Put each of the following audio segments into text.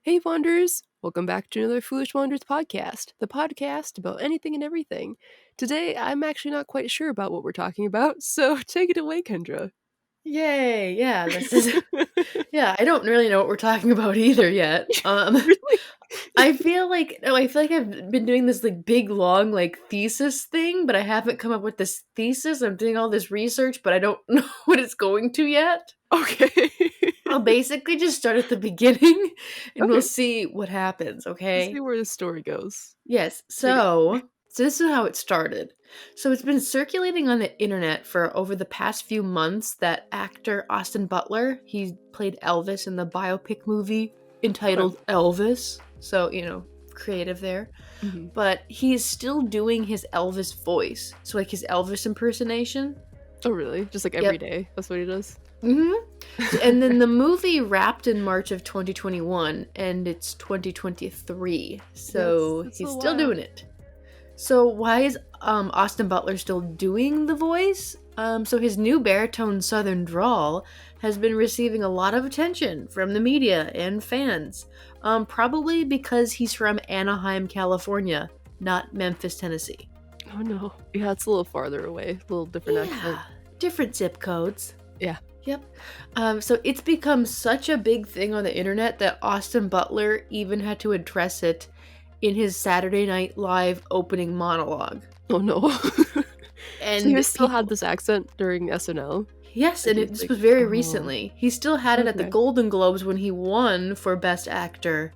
Hey Wanderers! Welcome back to another Foolish Wanderers podcast, the podcast about anything and everything. Today, I'm actually not quite sure about what we're talking about, so take it away, Kendra. Yay, yeah, this is yeah, I don't really know what we're talking about either yet. Really? I feel like I've been doing this like big long like thesis thing, but I haven't come up with this thesis. I'm doing all this research, but I don't know what it's going to yet. Okay. I'll basically just start at the beginning and we'll Okay. see what happens, okay? See where the story goes. Yes. So this is how it started. So it's been circulating on the internet for over the past few months that actor Austin Butler, he played Elvis in the biopic movie entitled Elvis. So, creative there. Mm-hmm. But he's still doing his Elvis voice. So like his Elvis impersonation. Oh, really? Just like every day? That's what he does? Mm-hmm. And then the movie wrapped in March of 2021, and it's 2023, so That's he's a still while. doing it. So why is Austin Butler still doing the voice? So his new baritone southern drawl has been receiving a lot of attention from the media and fans, probably because he's from Anaheim, California, not Memphis, Tennessee. Oh no. Yeah, it's a little farther away. A little different accent. Different zip codes. Yeah. Yep. So it's become such a big thing on the internet that Austin Butler even had to address it in his Saturday Night Live opening monologue. Oh no. And so he still had this accent during SNL? Yes, Like, and this was very recently. He still had it at the Okay. Golden Globes when he won for Best Actor.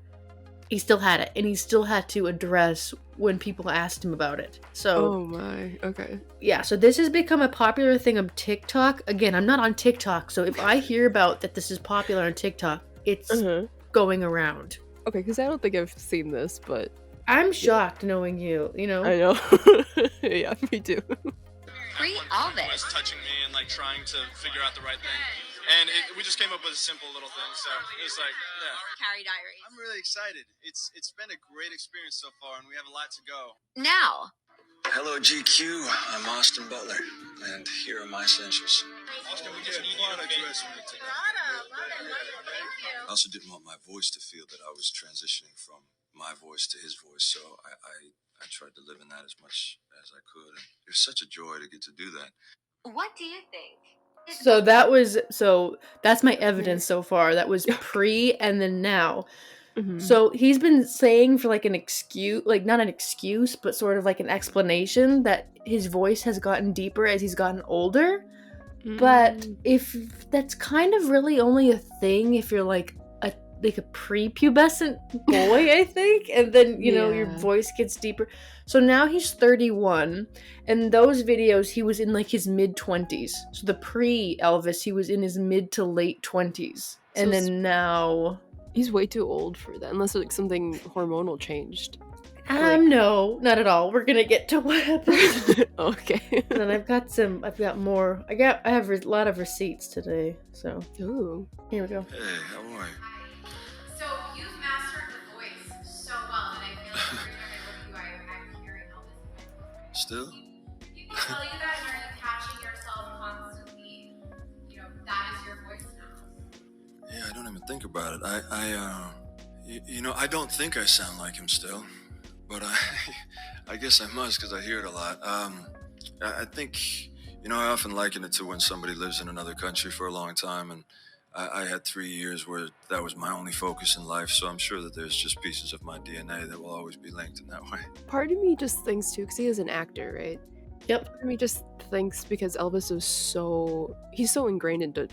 He still had it, and he still had to address when people asked him about it. So, Oh my, okay. yeah, so this has become a popular thing on TikTok. Again, I'm not on TikTok, so if I hear about that this is popular on TikTok, it's going around. Okay, because I don't think I've seen this, but I'm shocked knowing you, I know. Yeah, me too. Free Elvis was touching me and like trying to figure out the right thing, and we just came up with a simple little thing. So it was like, yeah. Carrie Diaries. I'm really excited. It's been a great experience so far, and we have a lot to go. Now, Hello, GQ. I'm Austin Butler, and here are my essentials. Austin, we just need you to dress me today. I also didn't want my voice to feel that I was transitioning from my voice to his voice, so I tried to live in that as much as I could, and it was such a joy to get to do that. what do you think? So that's my evidence so far. That was pre and then now. Mhm. So he's been saying for like an excuse, like not an excuse, but sort of like an explanation that his voice has gotten deeper as he's gotten older. But if that's kind of really only a thing if you're like a prepubescent boy, I think, and then your Yeah. voice gets deeper. So now he's 31, and those videos he was in like his mid-20s. So the pre-Elvis, he was in his mid to late 20s, and So then now he's way too old for that, unless like something hormonal changed. no, not at all. We're gonna get to what happened. Okay. And then I've got more. I have a lot of receipts today. So Ooh. here we go. Hey, how are you? So you've mastered the voice so well that I feel like every time I look at you, I'm hearing Elvis. Still? People tell you that, and are you catching yourself constantly? That is your voice now. Yeah, I don't even think about it. I don't think I sound like him still, but I guess I must because I hear it a lot. I think, I often liken it to when somebody lives in another country for a long time, and I had 3 years where that was my only focus in life, so I'm sure that there's just pieces of my DNA that will always be linked in that way. Part of me just thinks too, because he is an actor, right? Yep. Part of me just thinks because Elvis is he's so ingrained into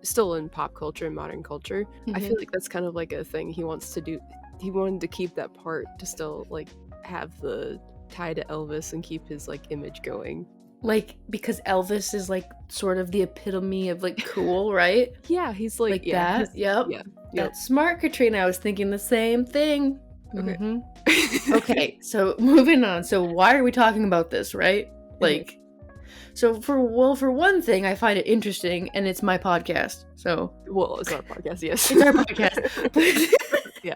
still in pop culture and modern culture. I feel like that's kind of like a thing he wants to do. He wanted to keep that part to still like have the tie to Elvis and keep his like image going. Like, because Elvis is like sort of the epitome of like cool, right? Yeah, he's like Like that. he's- Yep. Yeah, That's smart, Katrina. I was thinking the same thing. Okay. Mm-hmm. Okay, so moving on. So why are we talking about this, right? Like, so for one thing, I find it interesting, and it's my podcast. So, well, it's our podcast, yes. It's our podcast. Yeah.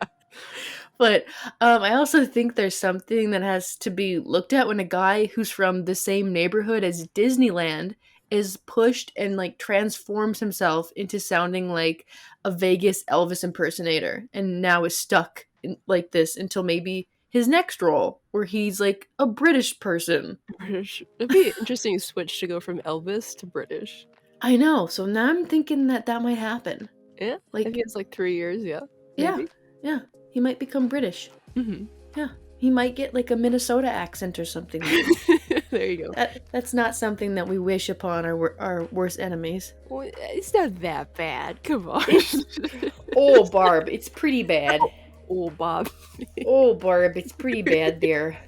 But I also think there's something that has to be looked at when a guy who's from the same neighborhood as Disneyland is pushed and like transforms himself into sounding like a Vegas Elvis impersonator, and now is stuck in, like this until maybe his next role, where he's like a British person. British. It'd be an interesting switch to go from Elvis to British. I know. So now I'm thinking that might happen. Yeah. Like, I think it's like 3 years. Yeah. Maybe. Yeah. He might become British. Mm-hmm. Yeah. He might get like a Minnesota accent or something. There you go. That's not something that we wish upon our worst enemies. Well, it's not that bad. Come on. Oh, Barb, it's pretty bad. Oh, Bob. Oh, Barb, it's pretty bad there.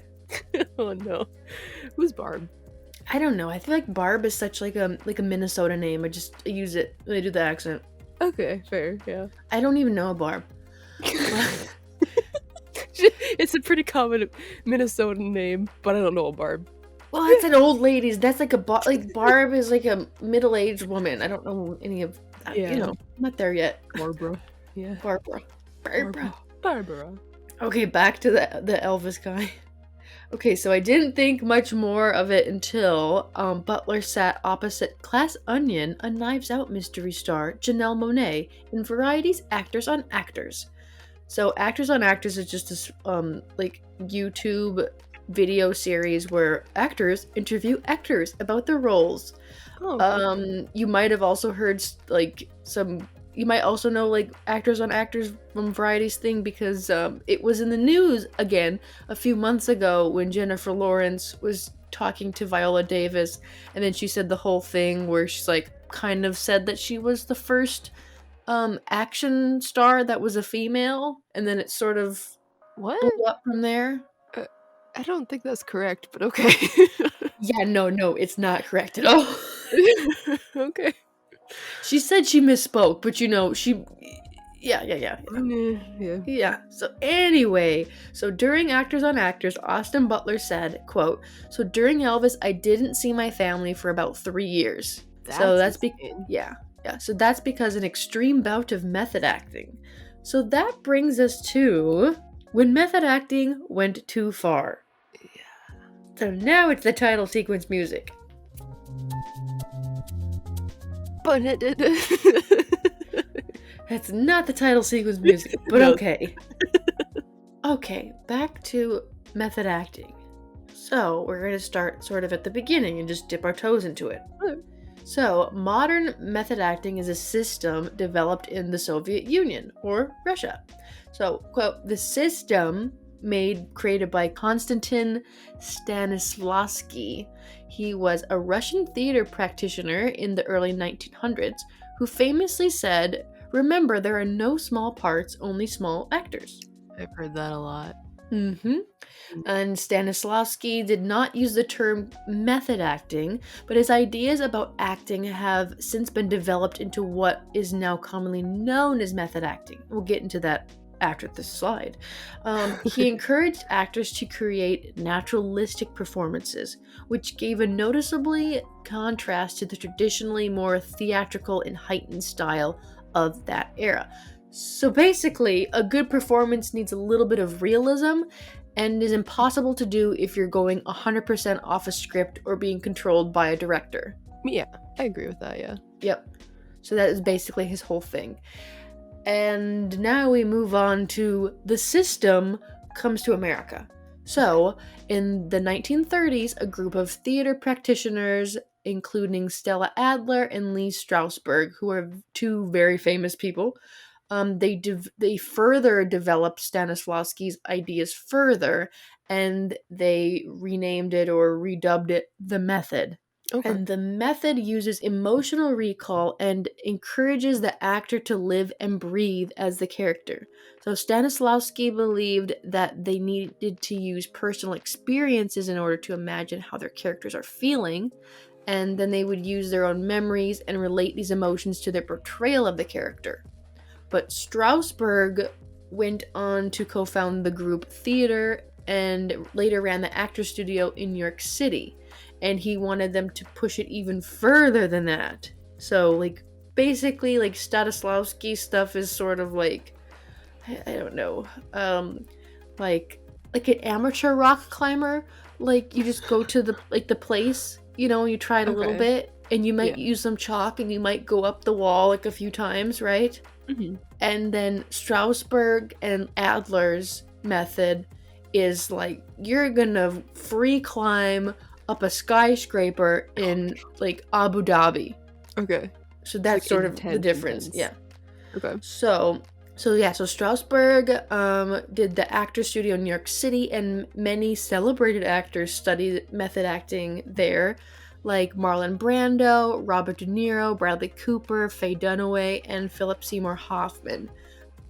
Oh no. Who's Barb? I don't know. I feel like Barb is such like a Minnesota name. I use it when I do the accent. Okay, fair. Yeah. I don't even know a Barb. It's a pretty common Minnesotan name, but I don't know a Barb. Well, that's an old lady's. That's like Barb is like a middle-aged woman. I don't know any of. Yeah. You know, I'm not there yet. Barbara. Yeah. Barbara. Okay, back to the Elvis guy. Okay, so I didn't think much more of it until Butler sat opposite Class Onion, a Knives Out mystery star, Janelle Monáe, in Variety's Actors on Actors. So Actors on Actors is just this like YouTube video series where actors interview actors about their roles. Oh, you might have also heard like you might also know like Actors on Actors from Variety's thing because it was in the news again a few months ago when Jennifer Lawrence was talking to Viola Davis, and then she said the whole thing where she's like kind of said that she was the first action star that was a female, and then it sort of what? blew up from there. I don't think that's correct, but okay. Yeah, no, it's not correct at all. Okay. She said she misspoke, but you know, yeah. Yeah. So anyway, during Actors on Actors, Austin Butler said, quote, "So during Elvis, I didn't see my family for about 3 years." So that's so that's because an extreme bout of method acting. So that brings us to when method acting went too far. Yeah. So now it's the title sequence music. That's not the title sequence music, but No. okay. Okay, back to method acting. So we're going to start sort of at the beginning and just dip our toes into it. Okay. So modern method acting is a system developed in the Soviet Union, or Russia. So, quote, the system created by Konstantin Stanislavski. He was a Russian theater practitioner in the early 1900s who famously said, "Remember, there are no small parts, only small actors." I've heard that a lot. Mm-hmm. And Stanislavski did not use the term method acting, but his ideas about acting have since been developed into what is now commonly known as method acting. We'll get into that after this slide. He encouraged actors to create naturalistic performances, which gave a noticeably contrast to the traditionally more theatrical and heightened style of that era. So basically, a good performance needs a little bit of realism and is impossible to do if you're going 100% off a script or being controlled by a director. Yeah, I agree with that, yeah. Yep. So that is basically his whole thing. And now we move on to the system comes to America. So, in the 1930s, a group of theater practitioners, including Stella Adler and Lee Strasberg, who are two very famous people, they further developed Stanislavski's ideas further, and they renamed it or redubbed it the method. Okay. And the method uses emotional recall and encourages the actor to live and breathe as the character. So Stanislavski believed that they needed to use personal experiences in order to imagine how their characters are feeling, and then they would use their own memories and relate these emotions to their portrayal of the character. But Strasberg went on to co-found the group Theater and later ran the Actors Studio in New York City. And he wanted them to push it even further than that. So, like, basically, like, Stanislavski stuff is sort of like, I don't know, like an amateur rock climber. Like, you just go to the place, you know, you try it a little bit, and you might use some chalk, and you might go up the wall, like, a few times, right? Mm-hmm. And then Strasberg and Adler's method is, like, you're gonna free climb up a skyscraper in, like, Abu Dhabi. Okay. So that's like sort of the difference. intense. Yeah. Okay. So Strasberg did the Actors Studio in New York City, and many celebrated actors studied method acting there, like Marlon Brando, Robert De Niro, Bradley Cooper, Faye Dunaway, and Philip Seymour Hoffman.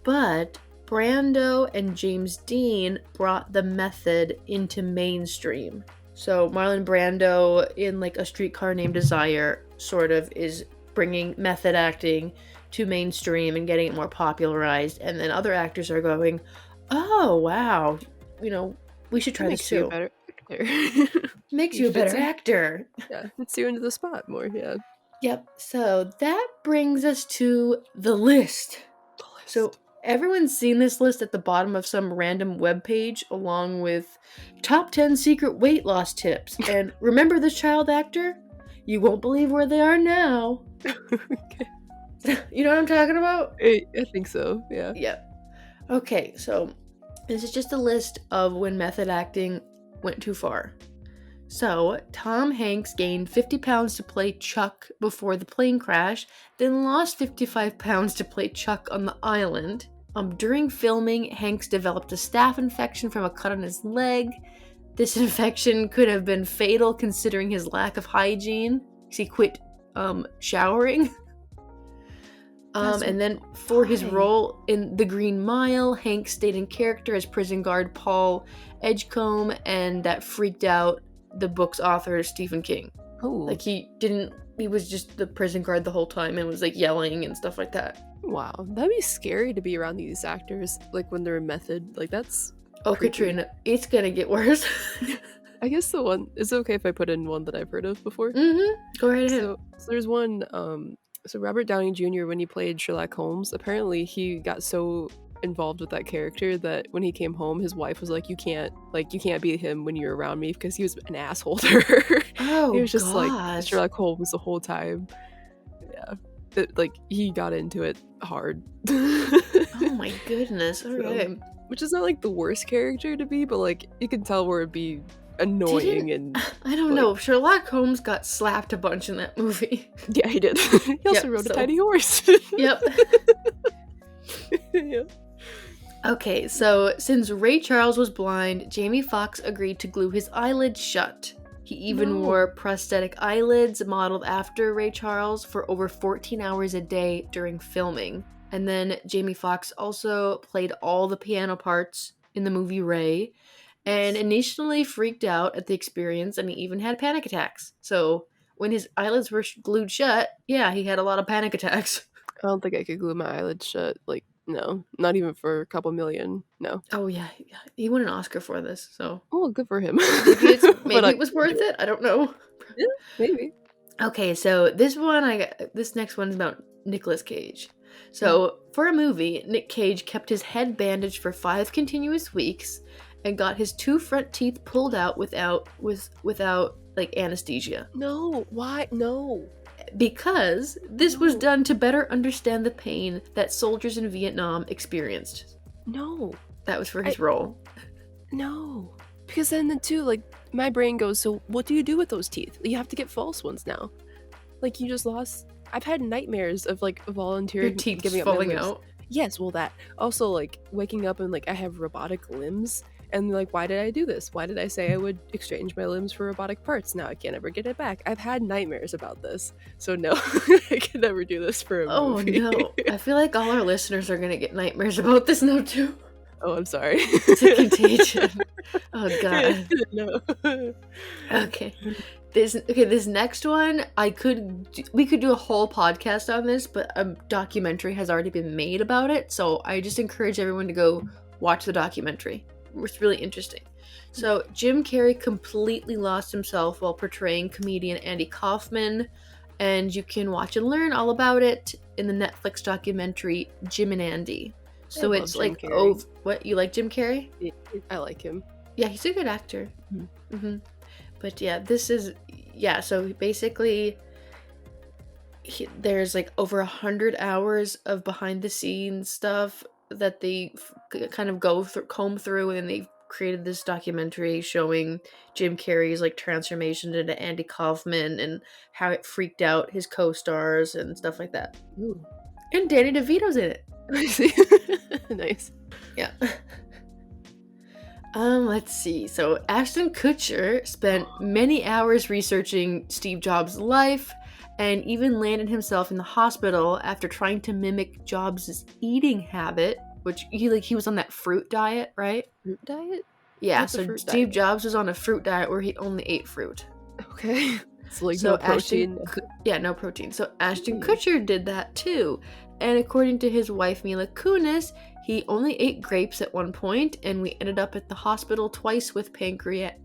But Brando and James Dean brought the method into mainstream. So Marlon Brando in like A Streetcar Named Desire sort of is bringing method acting to mainstream and getting it more popularized, and then other actors are going, oh wow, you know, we should try this too. Better actor. Makes you a better actor. Yeah, fits you into the spot more. Yeah. Yep. So that brings us to the list. So everyone's seen this list at the bottom of some random webpage, along with top 10 secret weight loss tips. And remember this child actor? You won't believe where they are now. Okay. You know what I'm talking about? I think so. Yeah. Yep. Okay, so this is just a list of when method acting went too far. So, Tom Hanks gained 50 pounds to play Chuck before the plane crash, then lost 55 pounds to play Chuck on the island. During filming, Hanks developed a staph infection from a cut on his leg. This infection could have been fatal considering his lack of hygiene, because he quit showering. And then for his role in The Green Mile, Hanks stayed in character as prison guard Paul Edgecombe, and that freaked out the book's author, Stephen King. Oh. Like, he was just the prison guard the whole time and was, like, yelling and stuff like that. Wow. That'd be scary to be around these actors, like, when they're in method. Like, that's creepy. Katrina, it's gonna get worse. I guess the one, is it okay if I put in one that I've heard of before? Mm-hmm. Go right ahead. So there's one, so Robert Downey Jr., when he played Sherlock Holmes, apparently he got so involved with that character that when he came home, his wife was like, you can't be him when you're around me, because he was an asshole to her. Oh, he was just gosh. like Sherlock Holmes the whole time. Yeah. Like, he got into it hard. Oh my goodness. All right. Which is not like the worst character to be, but like, you can tell where it'd be annoying. And I don't know. Sherlock Holmes got slapped a bunch in that movie. Yeah, he did. He also rode a tiny horse. Yep. Yeah. Okay, so since Ray Charles was blind, Jamie Foxx agreed to glue his eyelids shut. He even wore prosthetic eyelids modeled after Ray Charles for over 14 hours a day during filming. And then Jamie Foxx also played all the piano parts in the movie Ray, and initially freaked out at the experience, and he even had panic attacks. So when his eyelids were glued shut, yeah, he had a lot of panic attacks. I don't think I could glue my eyelids shut. Like, no, not even for a couple million. No. Oh yeah, he won an Oscar for this. So oh, good for him. maybe it was worth it. I don't know. Yeah, maybe. Okay, so this next one's about Nicolas Cage. So for a movie, Nick Cage kept his head bandaged for 5 continuous weeks and got his 2 front teeth pulled out without like anesthesia. No, why? No. Because this was done to better understand the pain that soldiers in Vietnam experienced. No. That was for his role. No. Because then too, like, my brain goes, so what do you do with those teeth? You have to get false ones now. Like, you just lost... I've had nightmares of, like, volunteering... Your teeth giving up falling memories. out? Yes, well, that. Also, like, waking up and, like, I have robotic limbs. And, like, why did I do this? Why did I say I would exchange my limbs for robotic parts? Now I can't ever get it back. I've had nightmares about this. So, no, I can never do this for a movie. Oh, no. I feel like all our listeners are going to get nightmares about this now, too. Oh, I'm sorry. It's a contagion. Oh god. No. Okay. This next one, we could do a whole podcast on this, but a documentary has already been made about it, so I just encourage everyone to go watch the documentary. It's really interesting. So, Jim Carrey completely lost himself while portraying comedian Andy Kaufman, and you can watch and learn all about it in the Netflix documentary Jim and Andy. So I love it's Jim like, Carrey. oh, what, you like Jim Carrey? I like him. Yeah, he's a good actor. But yeah, so basically there's like over 100 hours of behind the scenes stuff that they kind of comb through, and they created this documentary showing Jim Carrey's like transformation into Andy Kaufman and how it freaked out his co-stars and stuff like that. Ooh. And Danny DeVito's in it. Nice. Yeah. Let's see. So Ashton Kutcher spent many hours researching Steve Jobs' life and even landed himself in the hospital after trying to mimic Jobs' eating habit, which he was on that fruit diet, right? Fruit diet? Yeah, What's a so fruit Steve diet? Jobs was on a fruit diet where he only ate fruit. Okay. So like So no protein. no protein. So Ashton Kutcher did that too. And according to his wife Mila Kunis, he only ate grapes at one point, and we ended up at the hospital twice with pancreatitis.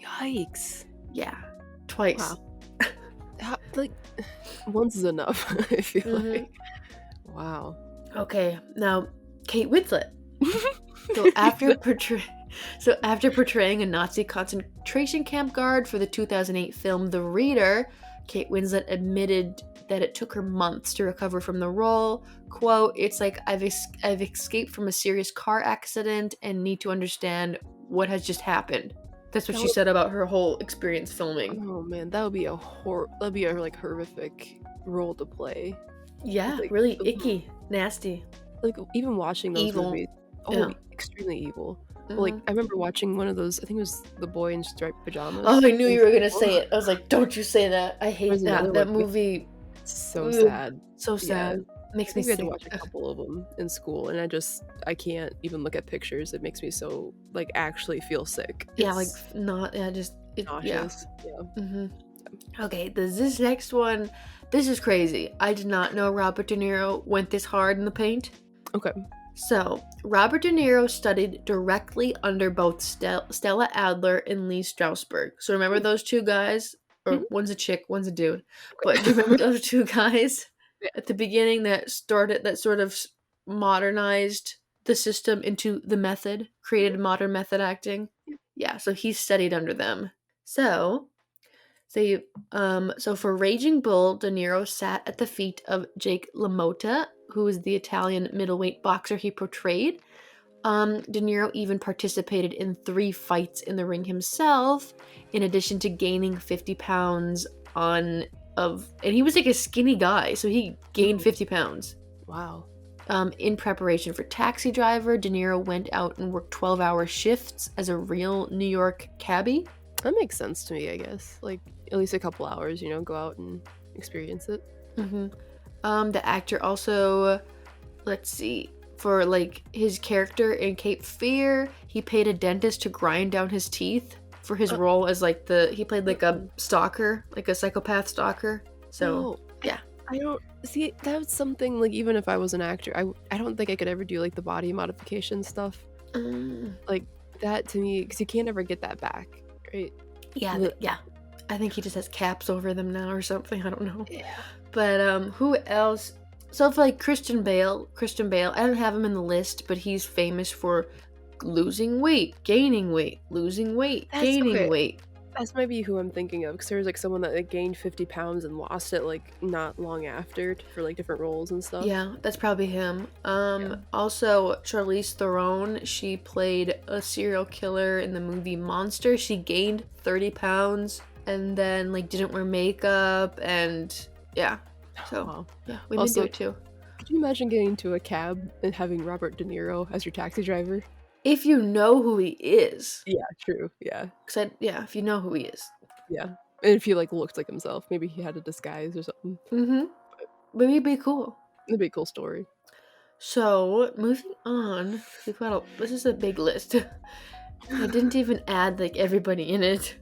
Yikes. Yeah, twice. Wow. Like, once is enough, I feel like. Wow. Okay, now Kate Winslet. So after portraying a Nazi concentration camp guard for the 2008 film The Reader, Kate Winslet admitted that it took her months to recover from the role. Quote, "It's like I've escaped from a serious car accident and need to understand what has just happened." That's what she said about her whole experience filming. Oh man, that would be a like horrific role to play. Yeah, like, really icky, nasty. Like even watching those Evil. movies. Oh, Yeah. Extremely evil. Like I remember watching one of those. I think it was The Boy in Striped Pajamas. Oh, I knew you were gonna say it. I was like, don't you say that. I hate There's that. another That one. movie. It's so sad. So sad. Makes me We had sick. to watch a couple of them in school, and I can't even look at pictures. It makes me so like actually feel sick. Yeah, like It's nauseous. Yeah. Okay, this next one, this is crazy. I did not know Robert De Niro went this hard in the paint. Okay. So, Robert De Niro studied directly under both Stella Adler and Lee Strasberg. So remember those two guys? Or one's a chick, one's a dude. But do you remember those two guys at the beginning that sort of modernized the system into the method, created modern method acting? Yeah, so he studied under them. So for Raging Bull, De Niro sat at the feet of Jake LaMotta, who is the Italian middleweight boxer he portrayed. De Niro even participated in 3 fights in the ring himself, in addition to gaining 50 pounds and he was like a skinny guy, so he gained 50 pounds. Wow. In preparation for Taxi Driver, De Niro went out and worked 12-hour shifts as a real New York cabbie. That makes sense to me, I guess. Like at least a couple hours, go out and experience it. The actor also, let's see, for like his character in Cape Fear, he paid a dentist to grind down his teeth for his role as like he played like a stalker, like a psychopath stalker. So yeah. I don't see that's something like even if I was an actor, I don't think I could ever do like the body modification stuff. Like that to me, because you can't ever get that back, right? Yeah. I think he just has caps over them now or something. I don't know. Yeah. But who else? So for like Christian Bale, I don't have him in the list, but he's famous for losing weight, gaining weight, losing weight, gaining weight. That's maybe who I'm thinking of, because there was like someone that like, gained 50 pounds and lost it like not long after for like different roles and stuff. Yeah, that's probably him. Also Charlize Theron, she played a serial killer in the movie Monster. She gained 30 pounds and then like didn't wear makeup and yeah. So yeah, women Also, do it too. Could you imagine getting into a cab and having Robert De Niro as your taxi driver? If you know who he is. Yeah, true. Yeah. If you know who he is. Yeah. And if he like looked like himself, maybe he had a disguise or something. But it'd be cool. It'd be a cool story. So, moving on. This is a big list. I didn't even add, like, everybody in it.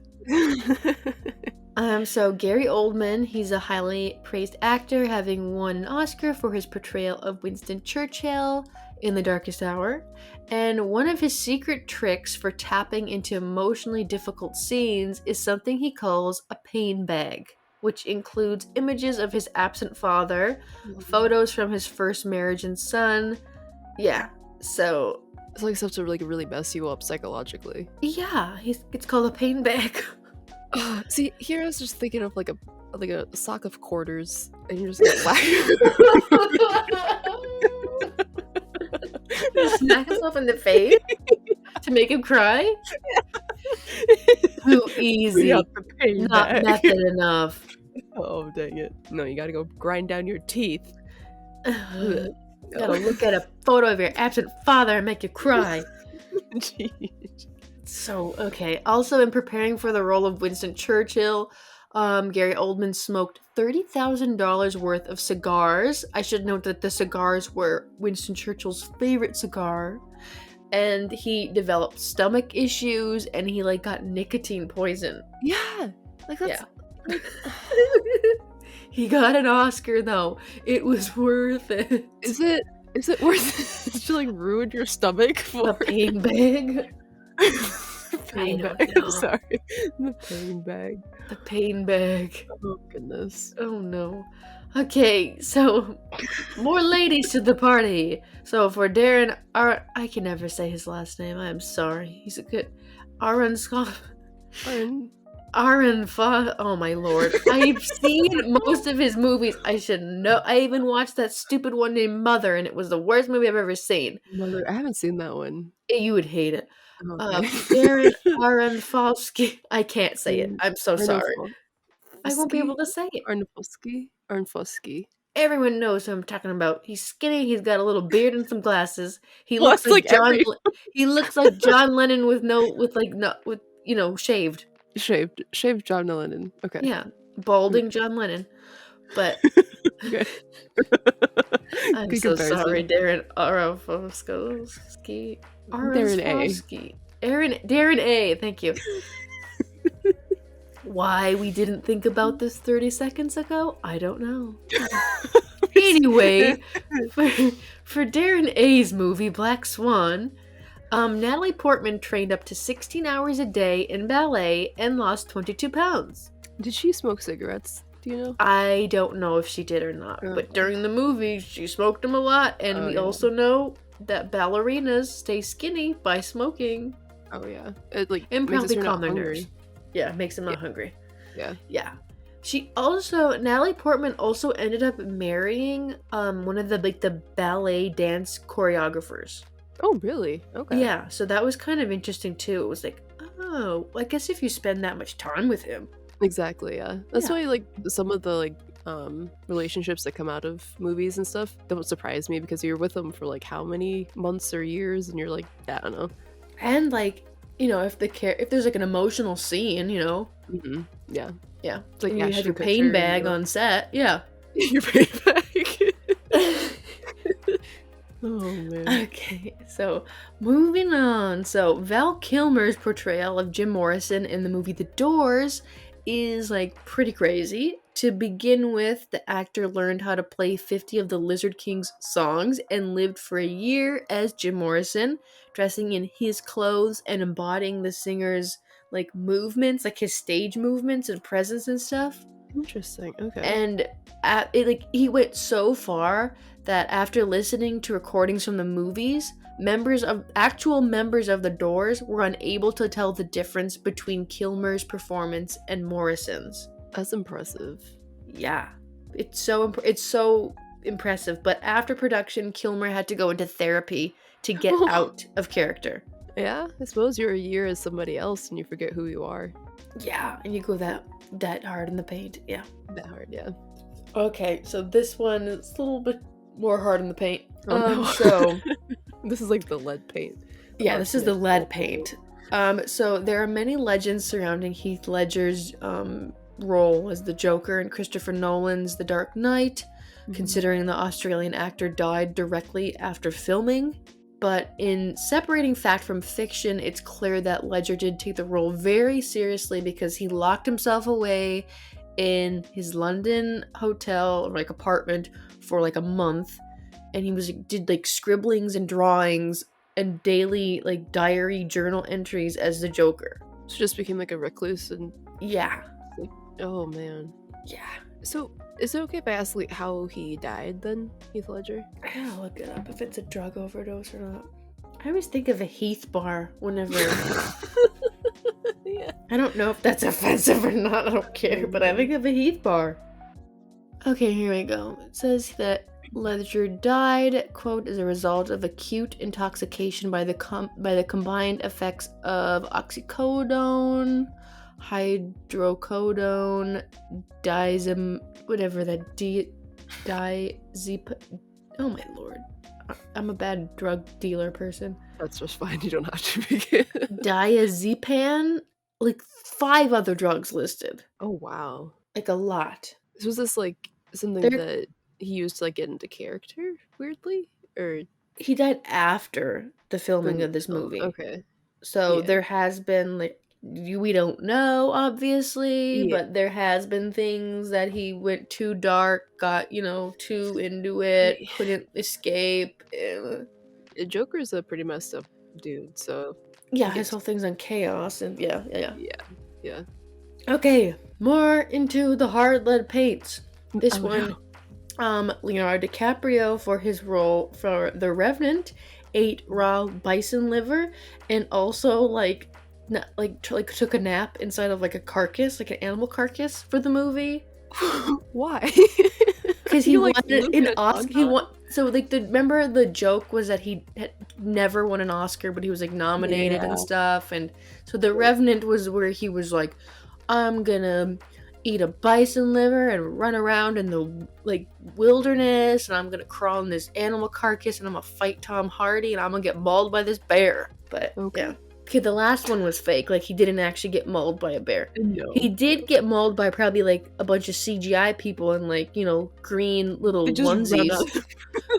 So Gary Oldman, he's a highly praised actor, having won an Oscar for his portrayal of Winston Churchill in The Darkest Hour. And one of his secret tricks for tapping into emotionally difficult scenes is something he calls a pain bag, which includes images of his absent father, photos from his first marriage and son. Yeah, so It's like stuff to like really mess you up psychologically. yeah, it's called a pain bag. See, here I was just thinking of like a sock of quarters, and you're just gonna whack. Smack himself in the face to make him cry? Too easy. Bring out the pain Not bag. method enough. Oh, dang it. No, you gotta go grind down your teeth. Gotta look at a photo of your absent father and make you cry. Jeez. So, okay. Also, in preparing for the role of Winston Churchill, Gary Oldman smoked $30,000 worth of cigars. I should note that the cigars were Winston Churchill's favorite cigar. And he developed stomach issues, and he, like, got nicotine poison. Yeah. Like, that's... Yeah. He got an Oscar, though. It was worth it. Is it worth it to, like, ruin your stomach for... A pain bag. pain I don't bag. know. Sorry. The pain bag. The pain bag. Oh, goodness. Oh no. Okay, so more ladies to the party. So for Darren, I can never say his last name. I am sorry. He's a good Aaron Scott. Oh my lord. I've seen most of his movies. I should know. I even watched that stupid one named Mother, and it was the worst movie I've ever seen. Mother, I haven't seen that one. You would hate it. Okay. Darren Aronofsky. I can't say it. I'm so sorry. I won't be able to say it. Aronofsky. Everyone knows who I'm talking about. He's skinny. He's got a little beard and some glasses. He Well, looks it's like like John. every- He looks like John Lennon with shaved. Shaved John Lennon. Okay. Yeah, balding John Lennon. But Okay. I'm Good so comparison. sorry, Darren Aronofsky. Darren A. Darren A. Thank you. Why we didn't think about this 30 seconds ago, I don't know. Anyway, for Darren A's movie Black Swan, Natalie Portman trained up to 16 hours a day in ballet and lost 22 pounds. Did she smoke cigarettes? Do you know? I don't know if she did or not, but during the movie, she smoked them a lot, and we also know that ballerinas stay skinny by smoking. Oh yeah. It like And makes us probably not calm their hungry. nerves. Yeah, makes them not hungry. Yeah. Yeah. Natalie Portman also ended up marrying one of the ballet dance choreographers. Oh really? Okay. Yeah, so that was kind of interesting too. It was like, oh, I guess if you spend that much time with him. Exactly, yeah. That's Yeah. why like some of the relationships that come out of movies and stuff don't surprise me because you're with them for like how many months or years and you're like, I don't know. And like, if there's like an emotional scene, Mm-hmm. Yeah. yeah, It's like and you have Ashton your pain Kutcher, bag on set, yeah. Your pain bag. Oh man. Okay, so moving on. So Val Kilmer's portrayal of Jim Morrison in the movie The Doors is like pretty crazy. To begin with, the actor learned how to play 50 of the Lizard King's songs and lived for a year as Jim Morrison, dressing in his clothes and embodying the singer's like movements, like his stage movements and presence and stuff. Interesting. Okay. And he went so far that after listening to recordings from the movies, actual members of the Doors were unable to tell the difference between Kilmer's performance and Morrison's. That's impressive. Yeah, it's so impressive. But after production, Kilmer had to go into therapy to get out of character. Yeah, I suppose you're a year as somebody else and you forget who you are. Yeah, and you go that hard in the paint. Yeah. That hard, yeah. Okay, so this one is a little bit more hard in the paint. Oh, no. So this is like the lead paint. yeah, this is the lead paint. So there are many legends surrounding Heath Ledger's role as the Joker in Christopher Nolan's The Dark Knight. considering the Australian actor died directly after filming. But in separating fact from fiction, it's clear that Ledger did take the role very seriously because he locked himself away in his London hotel or like apartment for like a month, and he did like scribblings and drawings and daily like diary journal entries as the Joker. So just became like a recluse and Yeah. like, oh man. Yeah. So is it okay if I ask like how he died then, Heath Ledger? I gotta look it up if it's a drug overdose or not. I always think of a Heath bar whenever. Yeah. I don't know if that's offensive or not, I don't care, but I think of a Heath bar. Okay, here we go. It says that Ledger died, quote, as a result of acute intoxication by the combined effects of oxycodone, hydrocodone, oh my lord. I'm a bad drug dealer person. That's just fine. You don't have to be. Diazepam, like 5 other drugs listed. Oh wow. Like a lot. So was this like something that he used to like get into character weirdly? Or he died after the filming of this movie. Okay. So there has been like we don't know obviously, but there has been things that he went too dark, got, too into it, couldn't escape. Joker is a pretty messed up dude, so yeah, his whole thing's on chaos and yeah. Okay, more into the hard lead paints. This one, Leonardo DiCaprio for his role for The Revenant ate raw bison liver and also took a nap inside of like a carcass, like an animal carcass for the movie. Why? Because he wanted an Oscar. Remember the joke was that he had never won an Oscar, but he was like nominated and stuff. And so The Revenant was where he was like, I'm gonna eat a bison liver and run around in the like wilderness, and I'm gonna crawl in this animal carcass, and I'm gonna fight Tom Hardy, and I'm gonna get mauled by this bear. But yeah. Okay, the last one was fake. Like, he didn't actually get mauled by a bear. No. He did get mauled by probably, like, a bunch of CGI people in, like, green little onesies.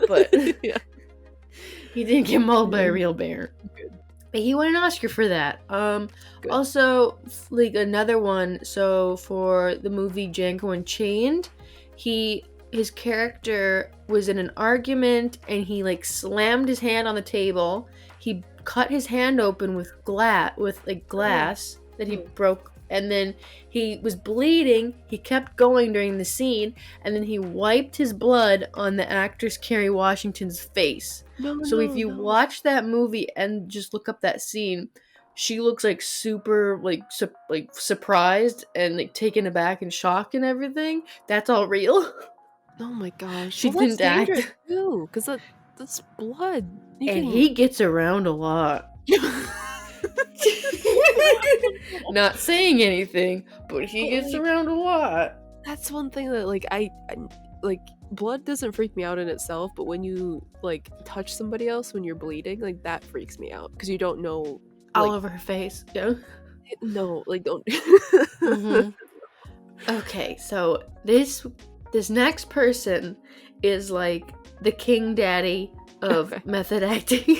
But yeah. He didn't get mauled by a real bear. Good. But he won an Oscar for that. Also, like, another one, so for the movie Django Unchained, his character was in an argument, and he, like, slammed his hand on the table. He cut his hand open with glass that he broke, and then he was bleeding. He kept going during the scene, and then he wiped his blood on the actress Kerry Washington's face. If you watch that movie and just look up that scene, she looks like super surprised and like taken aback and shocked and everything. That's all real. Oh my gosh. She didn't act too, because that's blood. He gets around a lot. Not saying anything, but he gets around a lot. That's one thing that I blood doesn't freak me out in itself, but when you like touch somebody else when you're bleeding, like that freaks me out because you don't know. All over her face. Yeah. No, like don't. Mm-hmm. Okay, so this next person is like the king daddy of method acting.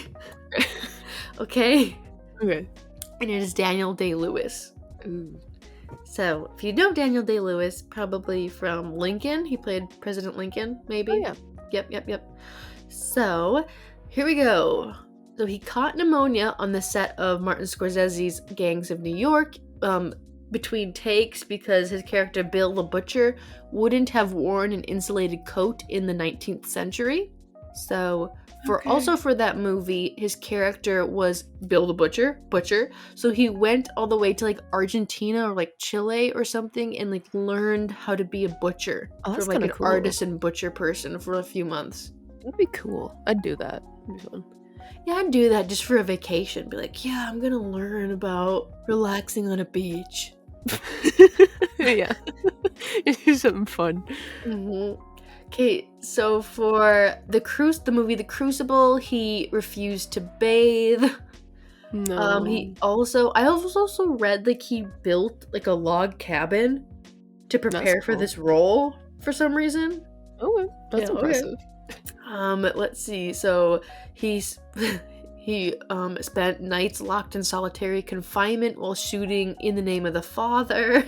Okay? Okay. And it is Daniel Day-Lewis. Ooh. So, if you know Daniel Day-Lewis, probably from Lincoln. He played President Lincoln, maybe? Oh, yeah. Yep. So, here we go. So, he caught pneumonia on the set of Martin Scorsese's Gangs of New York between takes because his character Bill the Butcher wouldn't have worn an insulated coat in the 19th century. So, also for that movie, his character was Bill the Butcher. So he went all the way to like Argentina or like Chile or something and like learned how to be a butcher for like an artisan butcher person for a few months. That'd be cool. I'd do that. It'd be fun. Yeah, I'd do that just for a vacation. Be like, yeah, I'm gonna learn about relaxing on a beach. Yeah. Do something fun. Mm-hmm. Okay, so for the movie The Crucible, he refused to bathe. No. I also read like he built like a log cabin to prepare for this role for some reason. Okay, that's Yeah, okay. impressive. Let's see. So he's he spent nights locked in solitary confinement while shooting In the Name of the Father.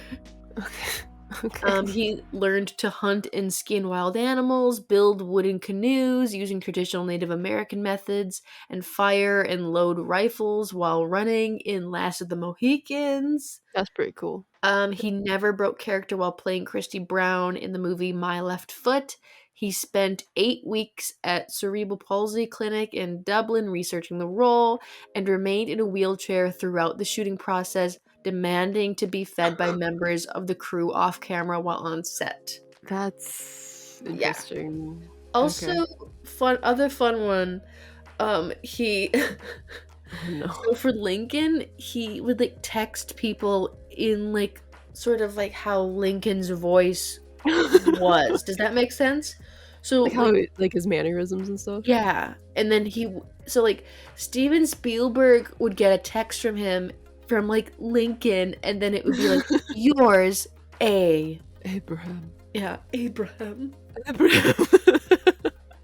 Okay. He learned to hunt and skin wild animals, build wooden canoes using traditional Native American methods, and fire and load rifles while running in Last of the Mohicans. That's pretty cool. He never broke character while playing Christy Brown in the movie My Left Foot. He spent 8 weeks at Cerebral Palsy Clinic in Dublin researching the role and remained in a wheelchair throughout the shooting process, demanding to be fed by members of the crew off camera while on set. That's Yeah. interesting. Also, Okay. other fun one. He Oh no. So for Lincoln, he would like text people in like sort of like how Lincoln's voice was. Does that make sense? So Like how like his mannerisms and stuff. yeah, and then so like Steven Spielberg would get a text from him from like Lincoln, and then it would be like yours, A. Abraham. Yeah, Abraham. Abraham.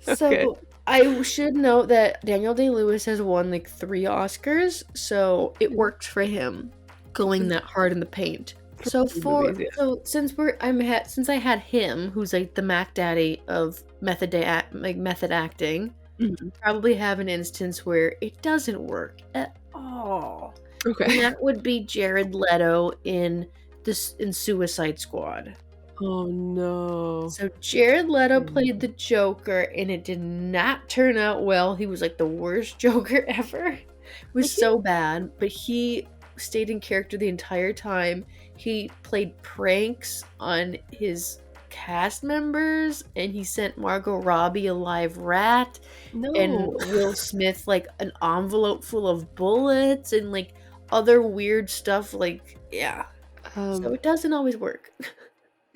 So Okay. I should note that Daniel Day-Lewis has won like 3 Oscars, so it worked for him going that hard in the paint. So Movies, yeah. so since I had him, who's like the Mac Daddy of method acting, Mhm. probably have an instance where it doesn't work at all. And Okay. that would be Jared Leto in Suicide Squad. Oh no. So Jared Leto played the Joker, and it did not turn out well. He was like the worst Joker ever. It was so bad, but he stayed in character the entire time. He played pranks on his cast members, and he sent Margot Robbie a live rat, No. and Will Smith like an envelope full of bullets, and like other weird stuff. Like, yeah. So it doesn't always work.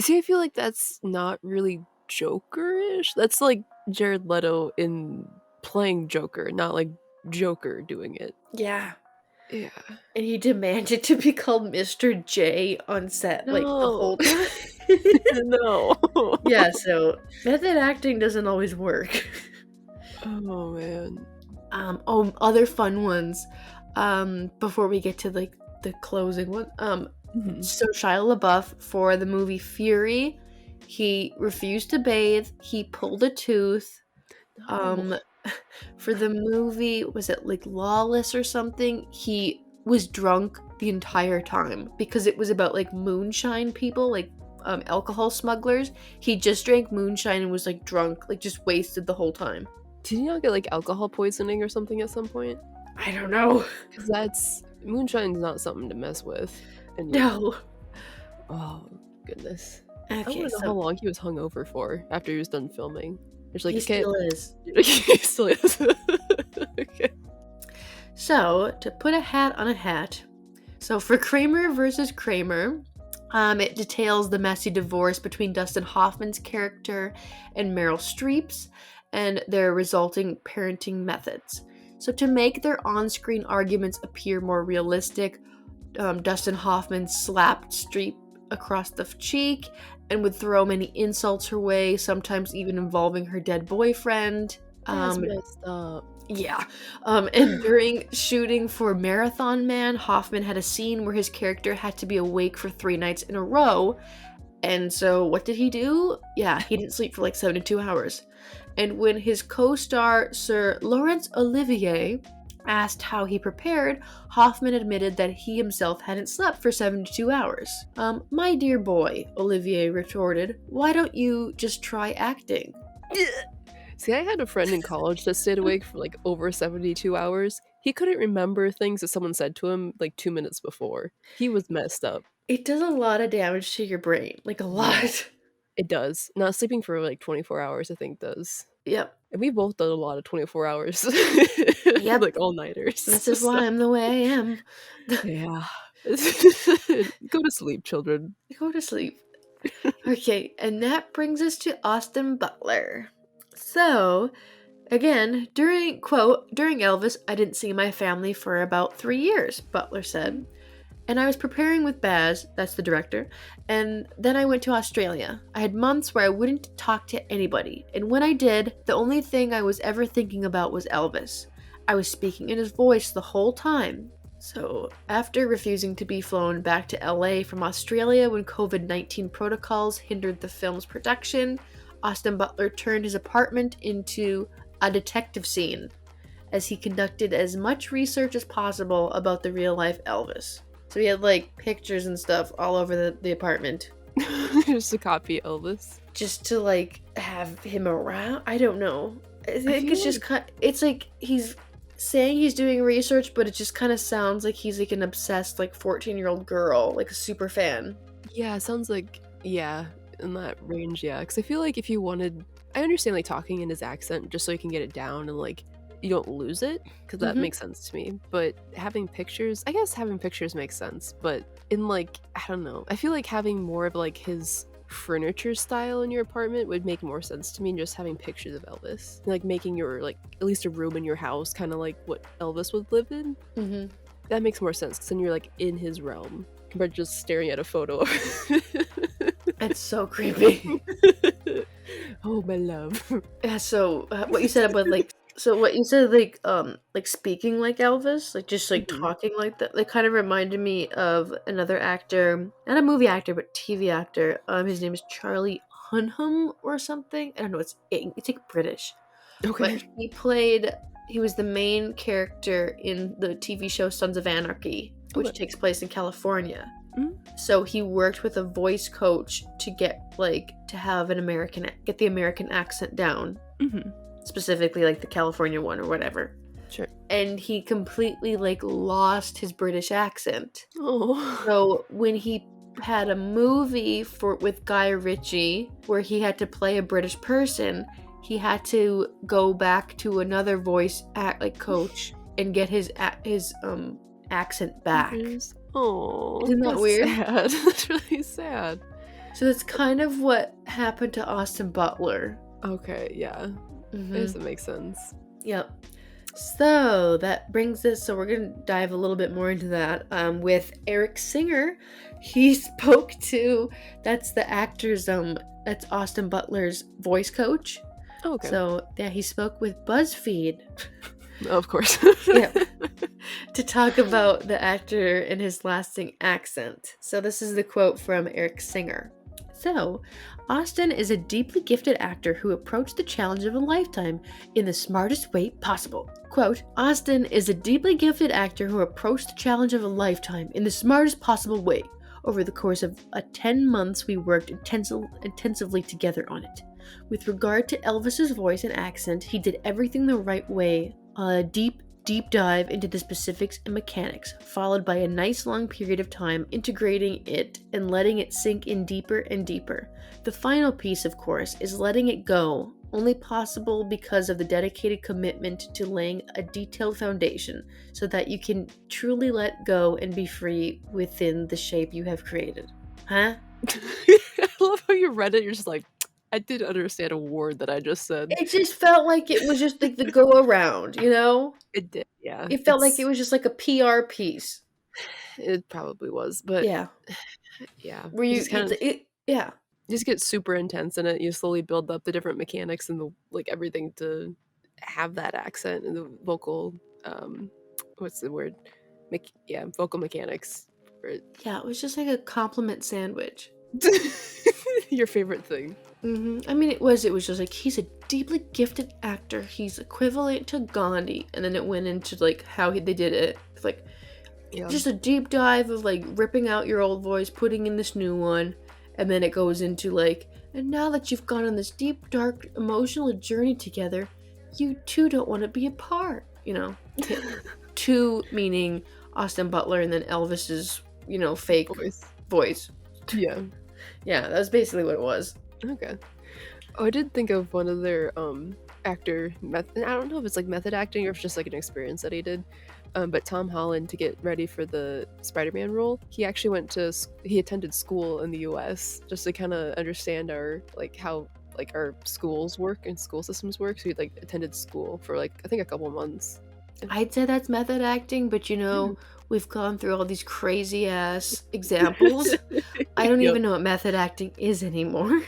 See, I feel like that's not really Joker-ish. That's like Jared Leto in playing Joker, not like Joker doing it. Yeah. Yeah. And he demanded to be called Mr. J on set, like, the whole time. No. Yeah, so method acting doesn't always work. Oh man. Other fun ones. Before we get to like the closing one. Mhm. So Shia LaBeouf for the movie Fury, he refused to bathe. He pulled a tooth. For the movie, was it like Lawless or something? He was drunk the entire time because it was about like moonshine people, like alcohol smugglers. He just drank moonshine and was like drunk, like just wasted the whole time. Did you not get like alcohol poisoning or something at some point? I don't know. Because moonshine's not something to mess with. And No. Oh goodness. I Okay, don't know how long he was hungover for after he was done filming. It's like he okay. still is. He still is. Okay. So, to put a hat on a hat, so for Kramer versus Kramer, it details the messy divorce between Dustin Hoffman's character and Meryl Streep's and their resulting parenting methods. So to make their on-screen arguments appear more realistic, Dustin Hoffman slapped Streep across the cheek and would throw many insults her way, sometimes even involving her dead boyfriend. That's messed up. Yeah. And during shooting for Marathon Man, Hoffman had a scene where his character had to be awake for 3 nights in a row. And so what did he do? Yeah, he didn't sleep for like 72 hours. And when his co-star, Sir Laurence Olivier, asked how he prepared, Hoffman admitted that he himself hadn't slept for 72 hours. My dear boy, Olivier retorted, why don't you just try acting? See, I had a friend in college that stayed awake for like over 72 hours. He couldn't remember things that someone said to him like 2 minutes before. He was messed up. It does a lot of damage to your brain, like a lot. It does. Not sleeping for like 24 hours, I think, does. Yep. And we both done a lot of 24 hours. Yep. Like all-nighters. This is why I'm the way I am. Yeah. Go to sleep, children. Go to sleep. Okay, and that brings us to Austin Butler. So, again, during Elvis, I didn't see my family for about 3 years, Butler said. And I was preparing with Baz, that's the director, and then I went to Australia. I had months where I wouldn't talk to anybody, and when I did, the only thing I was ever thinking about was Elvis. I was speaking in his voice the whole time. So, after refusing to be flown back to LA from Australia when COVID-19 protocols hindered the film's production, Austin Butler turned his apartment into a detective scene, as he conducted as much research as possible about the real-life Elvis. So he had, like, pictures and stuff all over the apartment. Just to copy Elvis. Just to, like, have him around? I don't know. I think it's just it's like he's saying he's doing research, but it just kind of sounds like he's, like, an obsessed, like, 14-year-old girl, like a super fan. Yeah, it sounds like, yeah, in that range, yeah. Because I feel like if you wanted... I understand, like, talking in his accent just so you can get it down and, like, you don't lose it, because that makes sense to me. But having pictures, I guess having pictures makes sense, but in, like, I don't know, I feel like having more of, like, his furniture style in your apartment would make more sense to me than just having pictures of Elvis. Like, making your, like, at least a room in your house kind of like what Elvis would live in. That makes more sense, because then you're, like, in his realm compared to just staring at a photo. That's so creepy. Oh, my love. Yeah, so what you said about, like, like speaking like Elvis, like just like talking like that, like kind of reminded me of another actor, not a movie actor, but TV actor. His name is Charlie Hunnam or something. I don't know. It's like British. Okay. But he was the main character in the TV show Sons of Anarchy, which takes place in California. So he worked with a voice coach to get the American accent down. Specifically, like the California one or whatever. Sure. And he completely lost his British accent. Oh. So when he had a movie with Guy Ritchie where he had to play a British person, he had to go back to another voice coach and get his accent back. Oh, isn't that weird? Sad. That's really sad. So that's kind of what happened to Austin Butler. Okay, yeah. I guess it makes sense. Yep. So that brings us, so we're going to dive a little bit more into that with Eric Singer. He spoke to, that's the actor's, that's Austin Butler's voice coach. Oh, okay. So yeah, he spoke with BuzzFeed. Oh, of course. Yeah. To talk about the actor and his lasting accent. So this is the quote from Eric Singer. So, Austin is a deeply gifted actor who approached the challenge of a lifetime in the smartest way possible. Quote, Austin is a deeply gifted actor who approached the challenge of a lifetime in the smartest possible way. Over the course of 10 months, we worked intensively together on it. With regard to Elvis's voice and accent, he did everything the right way. A deep dive into the specifics and mechanics, followed by a nice long period of time integrating it and letting it sink in deeper and deeper. The final piece, of course, is letting it go, only possible because of the dedicated commitment to laying a detailed foundation so that you can truly let go and be free within the shape you have created. Huh? I love how you read it. You're just like, I didn't understand a word that I just said. It just felt like it was just like the go around, you know? It did, yeah. It felt like it was just like a PR piece. It probably was, but yeah. Where you just kind of, yeah. You just get super intense in it. You slowly build up the different mechanics and the everything to have that accent and the vocal what's the word? Vocal mechanics. Yeah, it was just like a compliment sandwich. Your favorite thing. I mean, it was just like, he's a deeply gifted actor. He's equivalent to Gandhi. And then it went into how they did it. It's just a deep dive of ripping out your old voice, putting in this new one. And then it goes into and now that you've gone on this deep, dark, emotional journey together, you two don't want to be apart. You know, two meaning Austin Butler and then Elvis's, fake voice. Yeah. Yeah, that was basically what it was. Okay. Oh, I did think of one of their actor method. I don't know if it's method acting or if it's just an experience that he did. But Tom Holland, to get ready for the Spider-Man role, he actually attended school in the U.S. just to kind of understand our how our schools work and school systems work. So he attended school for I think a couple months. I'd say that's method acting, but Yeah. we've gone through all these crazy ass examples. I don't Yep. even know what method acting is anymore.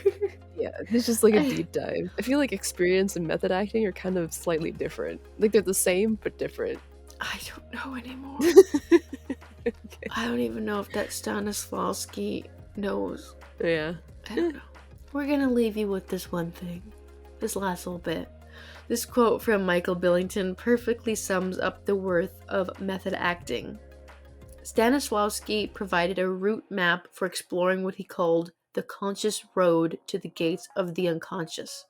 Yeah, it's just like a deep dive. I feel like experience and method acting are kind of slightly different. Like they're the same but different. I don't know anymore. Okay. I don't even know if that Stanislavski knows. Yeah. I don't know. We're gonna leave you with this one thing. This last little bit. This quote from Michael Billington perfectly sums up the worth of method acting. Stanislavski provided a route map for exploring what he called the conscious road to the gates of the unconscious,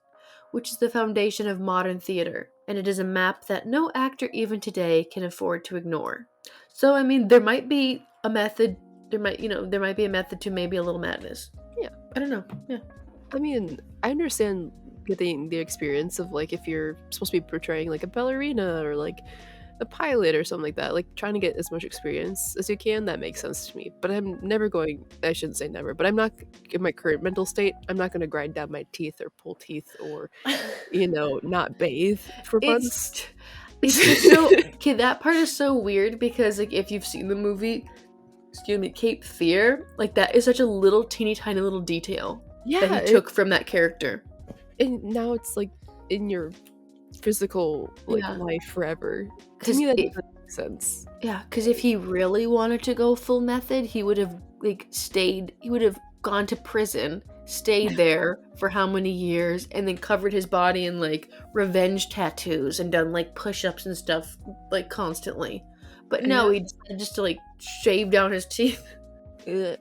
which is the foundation of modern theater, and it is a map that no actor even today can afford to ignore. So, I mean, there might be a method, there might be a method to maybe a little madness. Yeah. I don't know. Yeah. I mean, I understand getting the experience of like if you're supposed to be portraying like a ballerina or like a pilot or something like that, like trying to get as much experience as you can, that makes sense to me. But I'm never going, I shouldn't say never, but I'm not, in my current mental state, I'm not going to grind down my teeth or pull teeth or, not bathe for months. It's just so, okay, that part is so weird because like if you've seen the movie, Cape Fear, like that is such a little teeny tiny little detail that he took from that character. And now it's like in your physical life forever. To me, that doesn't make sense. Yeah, because if he really wanted to go full method, he would have he would have gone to prison, stayed there for how many years, and then covered his body in like revenge tattoos and done like push-ups and stuff like constantly. But no, he decided just to like shave down his teeth. No.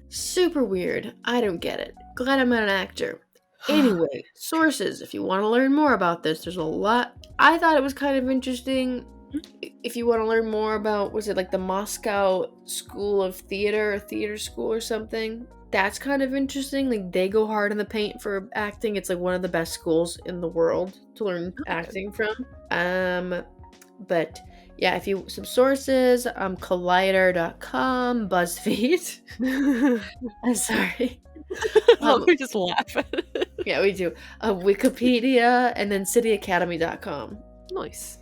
Super weird. I don't get it. Glad I'm not an actor. Anyway, sources. If you want to learn more about this, there's a lot. I thought it was kind of interesting. If you want to learn more about, was it like the Moscow School of Theater or theater school or something? That's kind of interesting. Like they go hard in the paint for acting. It's like one of the best schools in the world to learn acting from. But yeah, if you some sources, Collider.com, BuzzFeed. I'm sorry. We just laugh at it. Yeah, we do. Wikipedia, and then cityacademy.com. Nice.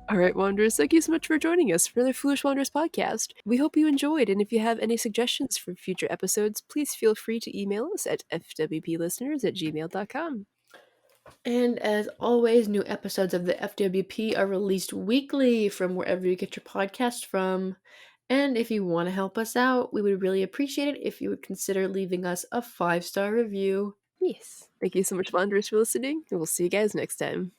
All right, Wanderers, thank you so much for joining us for the Foolish Wanderers podcast. We hope you enjoyed, and if you have any suggestions for future episodes, please feel free to email us at fwplisteners@gmail.com. And as always, new episodes of the FWP are released weekly from wherever you get your podcast from. And if you want to help us out, we would really appreciate it if you would consider leaving us a 5-star review. Yes. Thank you so much, Wanderers, for listening, and we'll see you guys next time.